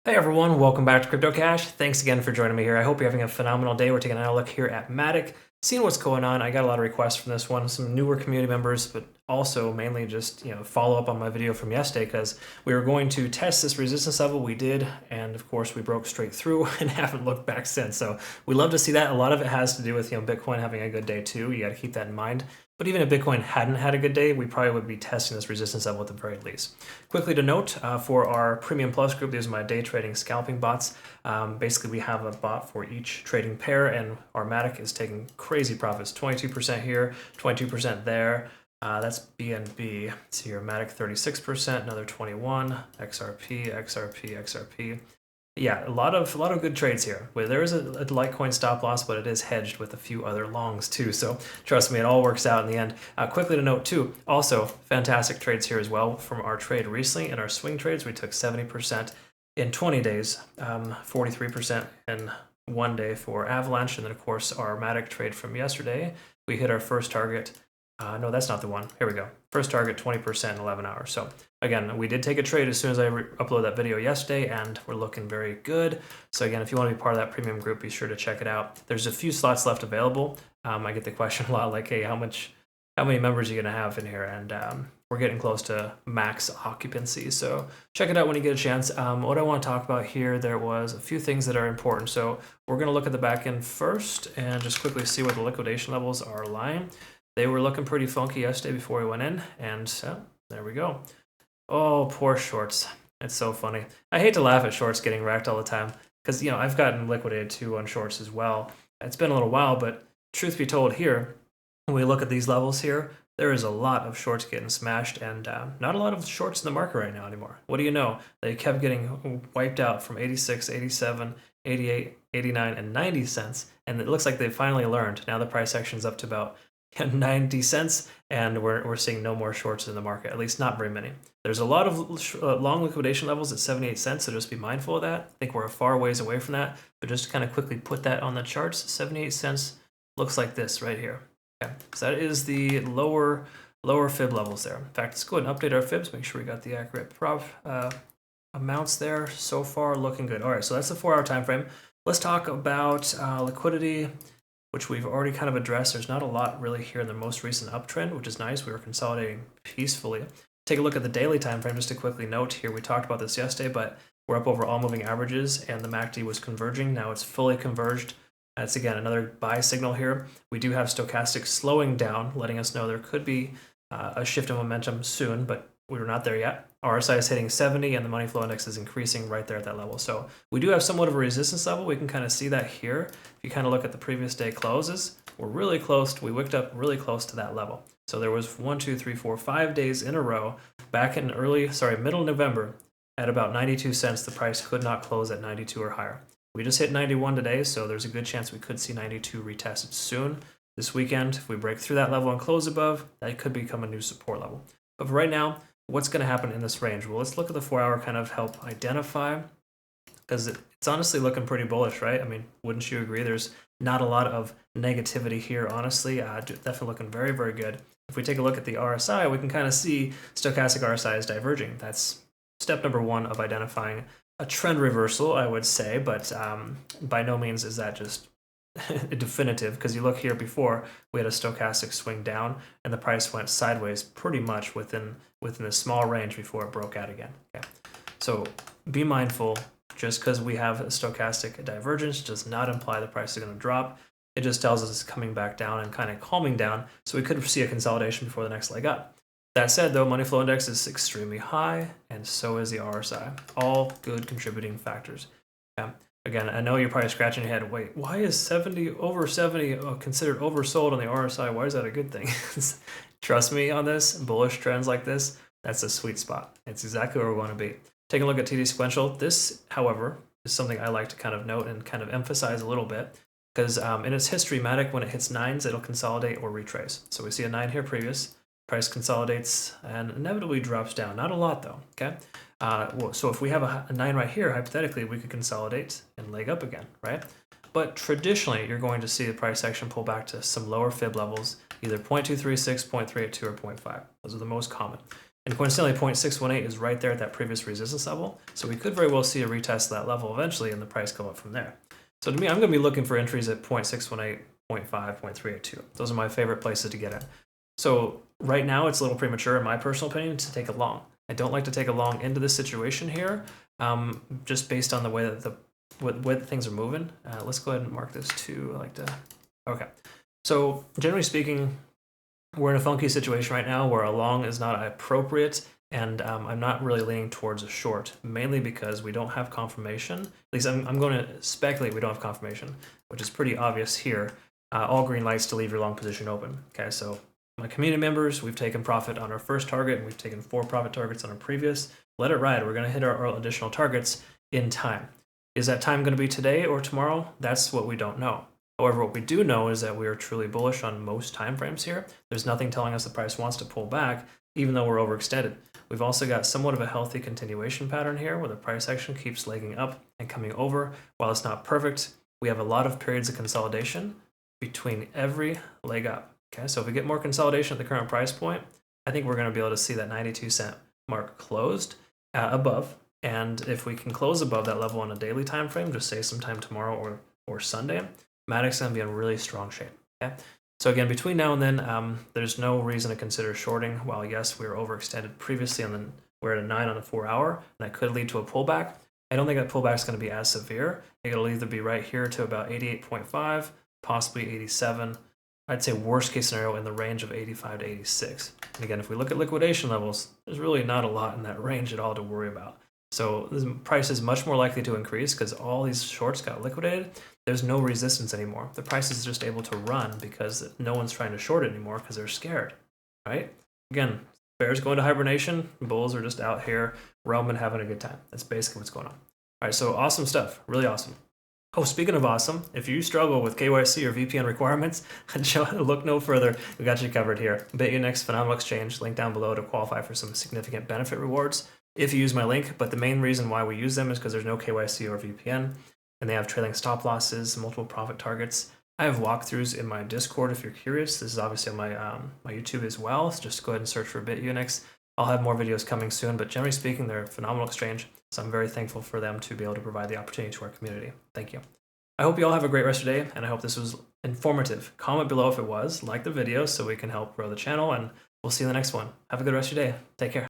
Hey everyone, welcome back to Crypto Cash. Thanks again for joining me here. I hope you're having a phenomenal day. We're taking a look here at Matic, seeing what's going on. I got a lot of requests from this one, some newer community members, but also mainly just follow up on my video from yesterday because we were going to test this resistance level. We did, and of course we broke straight through and haven't looked back since. So we love to see that. A lot of it has to do with Bitcoin having a good day too. You got to keep that in mind. But even if Bitcoin hadn't had a good day, we probably would be testing this resistance level at the very least. Quickly to note, for our Premium Plus group, these are my day trading scalping bots. Basically, we have a bot for each trading pair, and our Matic is taking crazy profits. 22% here, 22% there. That's BNB. See your Matic 36%, another 21, XRP, XRP, XRP. Yeah, a lot of good trades here. Where there is a Litecoin stop loss, but it is hedged with a few other longs too. So trust me, it all works out in the end. Quickly to note too, also fantastic trades here as well from our trade recently. In our swing trades, we took 70% in 20 days, 43% in 1 day for Avalanche, and then of course our Matic trade from yesterday, we hit our first target. No, that's not the one. Here we go. First target 20% in 11 hours. So again, we did take a trade as soon as I uploaded that video yesterday, and we're looking very good. So again, if you want to be part of that premium group, be sure to check it out. There's a few slots left available. I get the question a lot, like, hey, how many members are you gonna have in here? And we're getting close to max occupancy. So check it out when you get a chance. What I want to talk about here, there was a few things that are important. So we're gonna look at the back end first and just quickly see where the liquidation levels are lying. They were looking pretty funky yesterday before we went in, and there we go. Oh, poor shorts. It's so funny. I hate to laugh at shorts getting wrecked all the time, because I've gotten liquidated too on shorts as well. It's been a little while, but truth be told here, when we look at these levels here, there is a lot of shorts getting smashed, and not a lot of shorts in the market right now anymore. What do you know? They kept getting wiped out from 86, 87, 88, 89, and 90 cents, and it looks like they finally learned. Now the price action's up to about 90 cents, and we're seeing no more shorts in the market, at least not very many. There's a lot of long liquidation levels at 78 cents, so just be mindful of that. I think we're a far ways away from that, but just to kind of quickly put that on the charts, 78 cents looks like this right here. Okay, so that is the lower fib levels there. In fact, let's go ahead and update our fibs, make sure we got the accurate amounts there. So far, looking good. All right, so that's the 4-hour time frame. Let's talk about liquidity, which we've already kind of addressed. There's not a lot really here in the most recent uptrend, which is nice. We were consolidating peacefully. Take a look at the daily time frame, just to quickly note here. We talked about this yesterday, but we're up over all moving averages, and the MACD was converging. Now it's fully converged. That's, again, another buy signal here. We do have stochastic slowing down, letting us know there could be a shift in momentum soon, but we're not there yet. RSI is hitting 70, and the money flow index is increasing right there at that level. So we do have somewhat of a resistance level. We can kind of see that here. If you kind of look at the previous day closes, we're really close. We wicked up really close to that level. So there was 1, 2, 3, 4, 5 days in a row back in middle November at about 92 cents. The price could not close at 92 or higher. We just hit 91 today, so there's a good chance we could see 92 retested soon. This weekend, if we break through that level and close above, that could become a new support level. But for right now, what's going to happen in this range? Well, let's look at the 4-hour, kind of help identify, because it's honestly looking pretty bullish, right? I mean, wouldn't you agree? There's not a lot of negativity here, honestly. Definitely looking very, very good. If we take a look at the RSI, we can kind of see stochastic RSI is diverging. That's step number 1 of identifying a trend reversal, I would say, but by no means is that just definitive, because you look here before, we had a stochastic swing down, and the price went sideways pretty much within a small range before it broke out again. Okay, so be mindful. Just because we have a stochastic divergence does not imply the price is going to drop. It just tells us it's coming back down and kind of calming down, so we could see a consolidation before the next leg up. That said, though, money flow index is extremely high, and so is the RSI. All good contributing factors. Okay. Again, I know you're probably scratching your head. Wait, why is over 70 considered oversold on the RSI? Why is that a good thing? Trust me on this. Bullish trends like this, that's a sweet spot. It's exactly where we want to be. Take a look at TD sequential. This, however, is something I like to kind of note and kind of emphasize a little bit, because in its history, Matic, when it hits 9s, it'll consolidate or retrace. So we see a 9 here previous. Price consolidates and inevitably drops down. Not a lot, though. Okay. So if we have a 9 right here, hypothetically, we could consolidate and leg up again, right? But traditionally, you're going to see the price action pull back to some lower fib levels, either 0.236, 0.382, or 0.5. Those are the most common. And coincidentally, 0.618 is right there at that previous resistance level. So we could very well see a retest of that level eventually and the price go up from there. So to me, I'm going to be looking for entries at 0.618, 0.5, 0.382. Those are my favorite places to get at. So right now, it's a little premature, in my personal opinion, to take a long. I don't like to take a long into this situation here, just based on the way that the things are moving. Let's go ahead and mark this too. I like to. Okay. So generally speaking, we're in a funky situation right now where a long is not appropriate, and I'm not really leaning towards a short, mainly because we don't have confirmation. At least I'm going to speculate we don't have confirmation, which is pretty obvious here. All green lights to leave your long position open. Okay, so my community members, we've taken profit on our first target, and we've taken 4 profit targets on our previous. Let it ride. We're going to hit our additional targets in time. Is that time going to be today or tomorrow? That's what we don't know. However, what we do know is that we are truly bullish on most timeframes here. There's nothing telling us the price wants to pull back, even though we're overextended. We've also got somewhat of a healthy continuation pattern here where the price action keeps legging up and coming over. While it's not perfect, we have a lot of periods of consolidation between every leg up. Okay, so if we get more consolidation at the current price point, I think we're going to be able to see that 92-cent mark closed above. And if we can close above that level on a daily time frame, just say sometime tomorrow or Sunday, Matic's going to be in really strong shape. Okay, so again, between now and then, there's no reason to consider shorting. While yes, we were overextended previously, and then we're at a 9 on the 4 hour, and that could lead to a pullback. I don't think that pullback is going to be as severe. I think it'll either be right here to about 88.5, possibly 87. I'd say worst case scenario in the range of 85 to 86. And again, if we look at liquidation levels, there's really not a lot in that range at all to worry about. So the price is much more likely to increase because all these shorts got liquidated. There's no resistance anymore. The price is just able to run because no one's trying to short it anymore because they're scared, right? Again, bears go into hibernation, bulls are just out here roaming, having a good time. That's basically what's going on. All right, so awesome stuff, really awesome. Oh, speaking of awesome, if you struggle with KYC or VPN requirements, look no further. We got you covered here. Bitunix, phenomenal exchange, link down below to qualify for some significant benefit rewards if you use my link. But the main reason why we use them is because there's no KYC or VPN, and they have trailing stop losses, multiple profit targets. I have walkthroughs in my Discord if you're curious. This is obviously on my YouTube as well, so just go ahead and search for Bitunix. I'll have more videos coming soon, but generally speaking, they're a phenomenal exchange, so I'm very thankful for them to be able to provide the opportunity to our community. Thank you. I hope you all have a great rest of your day, and I hope this was informative. Comment below if it was, like the video so we can help grow the channel, and we'll see you in the next one. Have a good rest of your day. Take care.